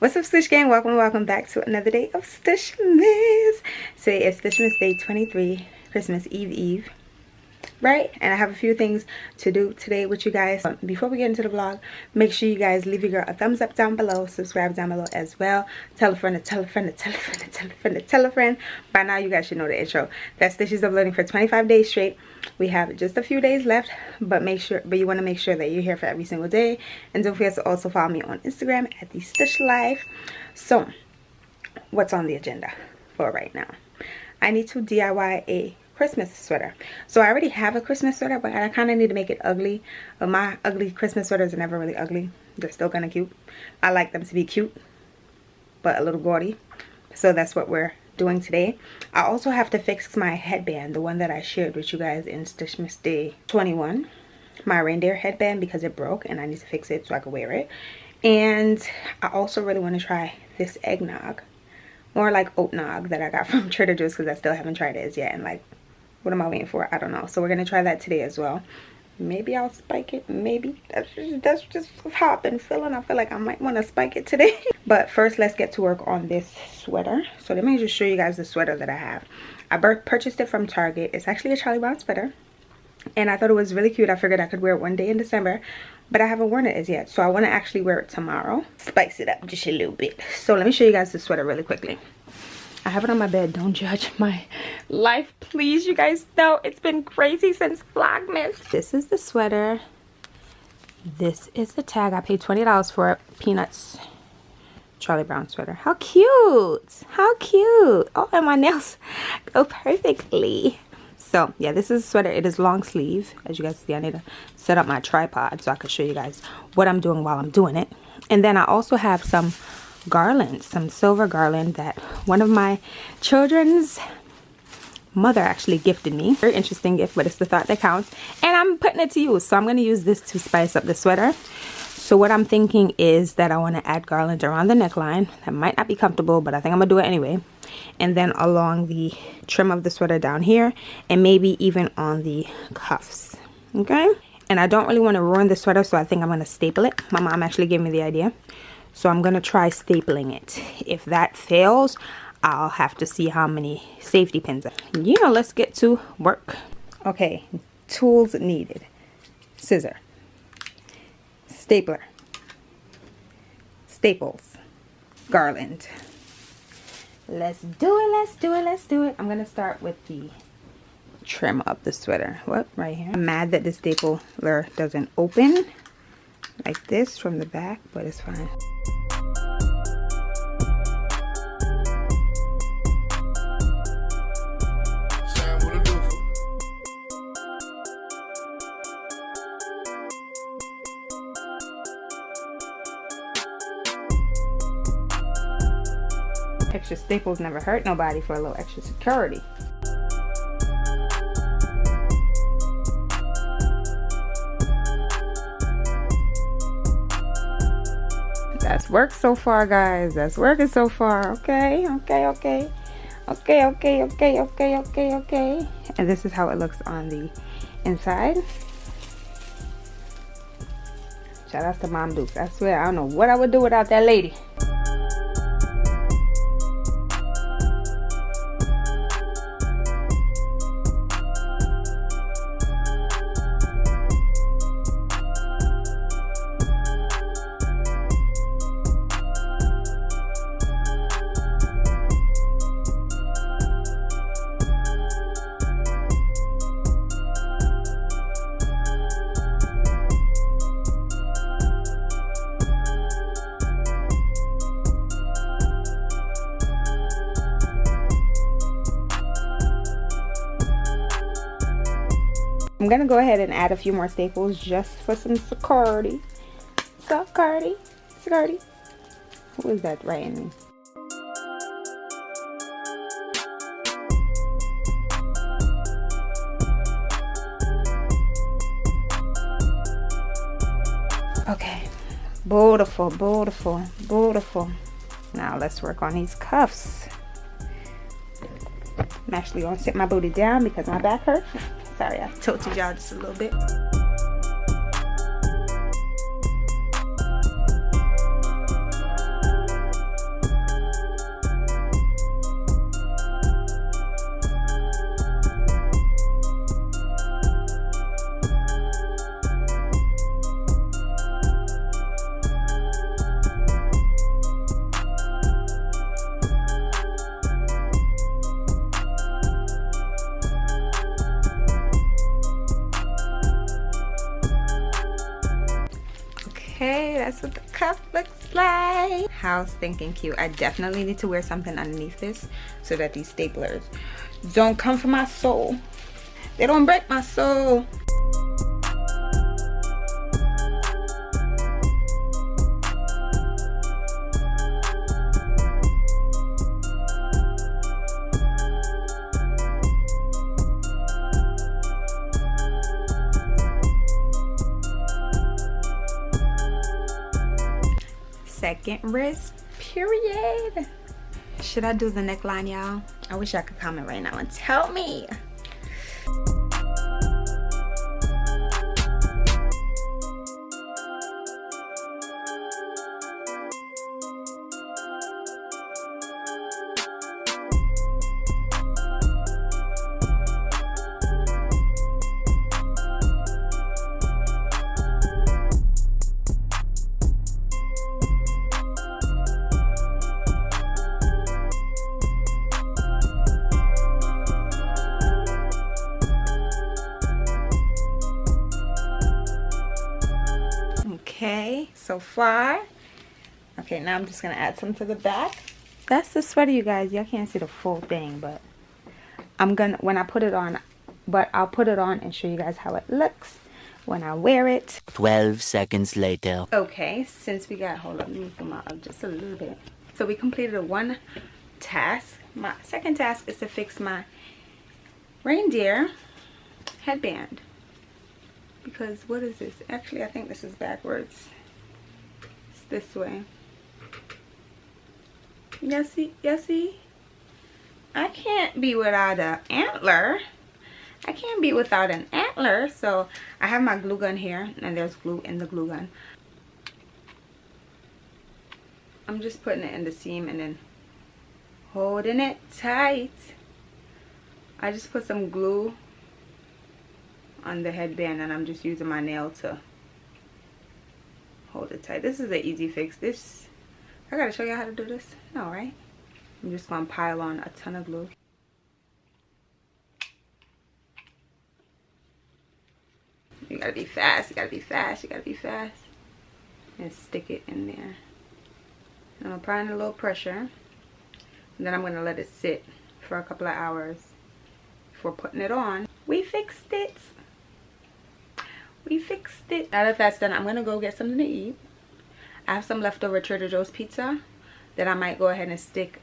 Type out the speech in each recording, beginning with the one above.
What's up, Stush gang? Welcome back to another day of Stushmas. Today is Stushmas Day 23, Christmas Eve, right? And I have a few things to do today with you guys. But before we get into the vlog, make sure you guys leave your girl a thumbs up down below, subscribe down below as well. Tell a friend to tell a friend to tell a friend to tell a friend to tell a friend. By now you guys should know the intro. That's Stush is uploading for 25 days straight. We have just a few days left, but you want to make sure that you're here for every single day. And don't forget to also follow me on Instagram at the Stush Life. So what's on the agenda for right now? I need to DIY a Christmas sweater. So I already have a Christmas sweater, but I kind of need to make it ugly. But my ugly Christmas sweaters are never really ugly. They're still kind of cute. I like them to be cute, but a little gaudy. So that's what we're doing today. I also have to fix my headband, the one that I shared with you guys in Stushmas Day 21, my reindeer headband, because it broke and I need to fix it so I can wear it. And I also really want to try this eggnog, more like Oatnog, that I got from Trader Joe's, because I still haven't tried it as yet. And like, what am I waiting for? I don't know. So we're gonna try that today as well. Maybe I'll spike it. Maybe that's just how I've been feeling. I feel like I might want to spike it today. But first, let's get to work on this sweater. So let me just show you guys the sweater that I have. I purchased it from Target. It's actually a Charlie Brown sweater, and I thought it was really cute. I figured I could wear it one day in December, but I haven't worn it as yet. So I want to actually wear it tomorrow. Spice it up just a little bit. So let me show you guys the sweater really quickly. I have it on my bed. Don't judge my life, please. You guys know it's been crazy since Vlogmas. This is the sweater. This is the tag. I paid $20 for it. Peanuts. Charlie Brown sweater. How cute. How cute. Oh, and my nails go perfectly. So, yeah, this is a sweater. It is long sleeve. As you guys see, I need to set up my tripod so I can show you guys what I'm doing while I'm doing it. And then I also have some garland, some silver garland that one of my children's mother actually gifted me. Very interesting gift, but it's the thought that counts, and I'm putting it to use. So I'm going to use this to spice up the sweater. So what I'm thinking is that I want to add garland around the neckline. That might not be comfortable, but I think I'm gonna do it anyway. And then along the trim of the sweater down here, and maybe even on the cuffs. Okay, and I don't really want to ruin the sweater, so I think I'm going to staple it. My mom actually gave me the idea. So I'm going to try stapling it. If that fails, I'll have to see how many safety pins. Yeah, let's get to work. Okay, tools needed. Scissor. Stapler. Staples. Garland. Let's do it, let's do it, let's do it. I'm going to start with the trim of the sweater. What? Right here. I'm mad that the stapler doesn't open like this from the back, but it's fine. Extra staples never hurt nobody for a little extra security. That's work so far, guys. That's working so far. Okay. And this is how it looks on the inside. Shout out to Mom Dukes. I swear, I don't know what I would do without that lady. I'm gonna go ahead and add a few more staples just for some security. Security. Who is that writing me? Okay. Beautiful. Now let's work on these cuffs. I'm actually gonna sit my booty down because my back hurts. Sorry, I tilted y'all just a little bit. that's what the cuff looks like. How stinking cute. I definitely need to wear something underneath this so that these staplers don't come for my soul. They don't break my soul. Second wrist, period. Should I do the neckline, y'all? I wish I could comment right now and tell me. Okay, so far. Okay, now I'm just gonna add some to the back. That's the sweater, you guys. Y'all can't see the full thing, but I'm gonna, when I put it on, but I'll put it on and show you guys how it looks when I wear it. 12 seconds later. Okay, since we got, hold up, let me zoom out just a little bit. So we completed one task. My second task is to fix my reindeer headband. Because what is this? Actually, I think this is backwards. It's this way. Y'all see? Y'all see? I can't be without an antler. I can't be without an antler. So I have my glue gun here, and there's glue in the glue gun. I'm just putting it in the seam and then holding it tight. I just put some glue on the headband and I'm just using my nail to hold it tight. This is an easy fix. This, I gotta show you how to do this. No, right? I'm just gonna pile on a ton of glue. You gotta be fast, you gotta be fast, you gotta be fast. And stick it in there. And I'm applying a little pressure. And then I'm gonna let it sit for a couple of hours before putting it on. We fixed it. We fixed it. Now that that's done, I'm gonna go get something to eat. I have some leftover Trader Joe's pizza that I might go ahead and stick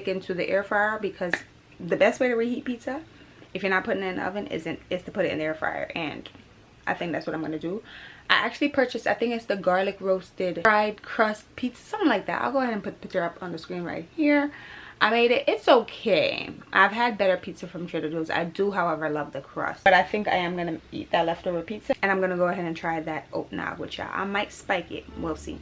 into the air fryer, because the best way to reheat pizza, if you're not putting it in the oven, is to put it in the air fryer. And I think that's what I'm gonna do. I actually purchased, I think it's the garlic roasted fried crust pizza, something like that. I'll go ahead and put the picture up on the screen right here. I made it. It's okay. I've had better pizza from Trader Joe's. I do, however, love the crust. But I think I am going to eat that leftover pizza. And I'm going to go ahead and try that Oatnog with y'all. I might spike it. We'll see.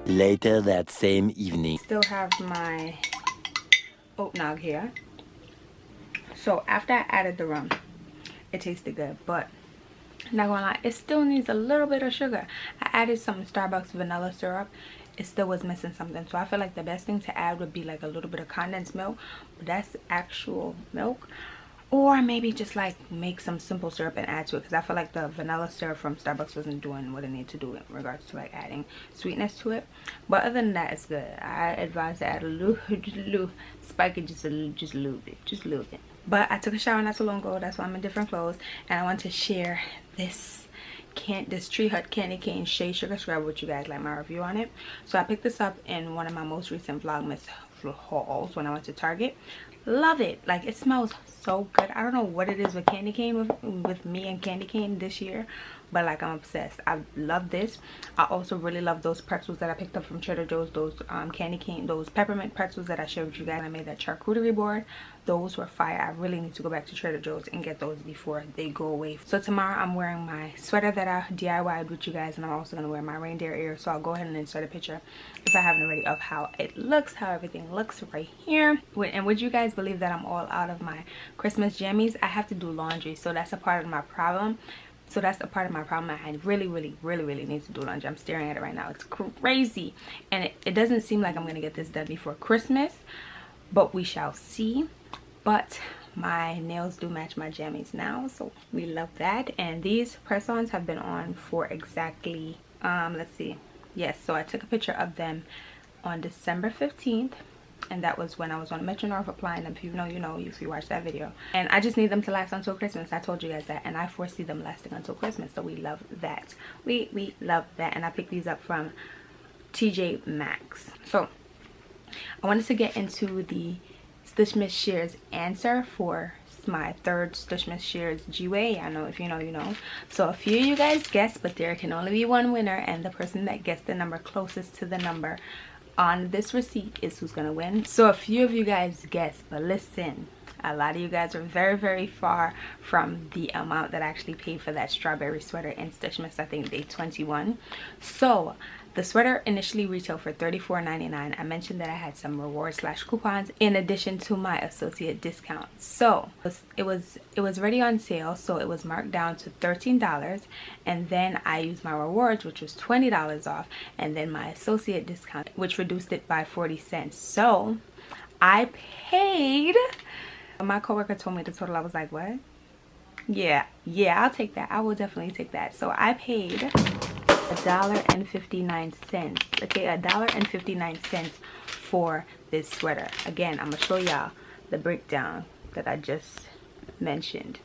Later that same evening. Still have my Oatnog here. So after I added the rum, it tasted good, but not gonna lie, it still needs a little bit of sugar. I added some Starbucks vanilla syrup it still was missing something. So I feel like the best thing to add would be like a little bit of condensed milk, but that's actual milk. Or maybe just like make some simple syrup and add to it, because I feel like the vanilla syrup from Starbucks wasn't doing what it needed to do in regards to like adding sweetness to it. But other than that, it's good. I advise to add a little spike it just a little bit. But I took a shower not so long ago. That's why I'm in different clothes, and I want to share this Tree Hut candy cane shea sugar scrub with you guys, like my review on it. So I picked this up in one of my most recent Vlogmas hauls when I went to Target. Love it. Like, it smells so good. I don't know what it is with candy cane with me and candy cane this year, but like, I'm obsessed. I love this. I also really love those pretzels that I picked up from Trader Joe's, those candy cane, those peppermint pretzels that I shared with you guys. I made that charcuterie board. Those were fire. I really need to go back to Trader Joe's and get those before they go away. So tomorrow I'm wearing my sweater that I DIY'd with you guys, and I'm also going to wear my reindeer ear. So I'll go ahead and insert a picture, if I haven't already, of how it looks, how everything looks right here. And would you guys believe that I'm all out of my Christmas jammies? I have to do laundry, so that's a part of my problem. I really need to do laundry. I'm staring at it right now. It's crazy, and it doesn't seem like I'm going to get this done before Christmas, but we shall see. But my nails do match my jammies now, so we love that. And these press-ons have been on for exactly let's see, yes, so I took a picture of them on December 15th, and that was when I was on Metro North applying them. If you know, you know, if you watch that video. And I just need them to last until Christmas. I told you guys that, and I foresee them lasting until Christmas, so we love that. We love that. And I picked these up from TJ Maxx. So I wanted to get into the Stush Shears answer for my third Stush Shears G-Way. I know, if you know, you know. So a few of you guys guessed, but there can only be one winner, and the person that gets the number closest to the number on this receipt is who's gonna win. So a few of you guys guessed, but listen, a lot of you guys are very far from the amount that I actually paid for that strawberry sweater in Stush, I think day 21. So the sweater initially retailed for $34.99. I mentioned that I had some rewards / coupons in addition to my associate discount. So it was already on sale, so it was marked down to $13, and then I used my rewards, which was $20 off, and then my associate discount, which reduced it by 40 cents. So I paid, my coworker told me the total. I was like, what? Yeah, I'll take that. I will definitely take that. So I paid $1.59. Okay, $1.59 for this sweater. Again, I'm gonna show y'all the breakdown that I just mentioned.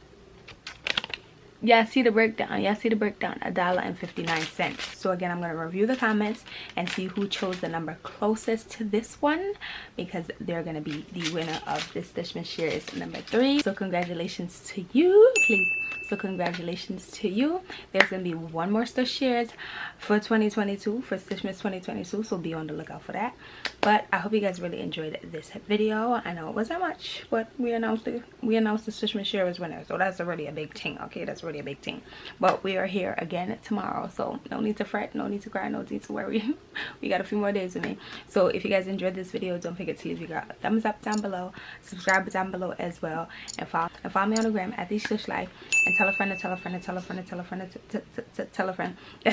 Y'all see the breakdown? $1.59. So again, I'm going to review the comments and see who chose the number closest to this one, because they're going to be the winner of this Stush Shears number 3. So congratulations to you, please. So congratulations to you. There's going to be one more Stush Shears for 2022, for Stushmas 2022, so be on the lookout for that. But I hope you guys really enjoyed this video. I know it wasn't much, but we announced the Stush Shears winner, so that's already a big thing. Okay, that's already a big thing. But we are here again tomorrow, so no need to fret, no need to cry, no need to worry. We got a few more days with me. So if you guys enjoyed this video, don't forget to leave a thumbs up down below, subscribe down below as well, and follow me on the gram at @StushLife, and tell a friend that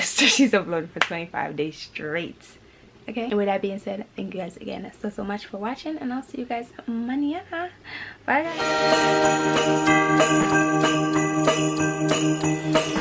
Stushy's uploaded for 25 days straight. Okay, and with that being said, thank you guys again so much for watching, and I'll see you guys mañana. Bye guys.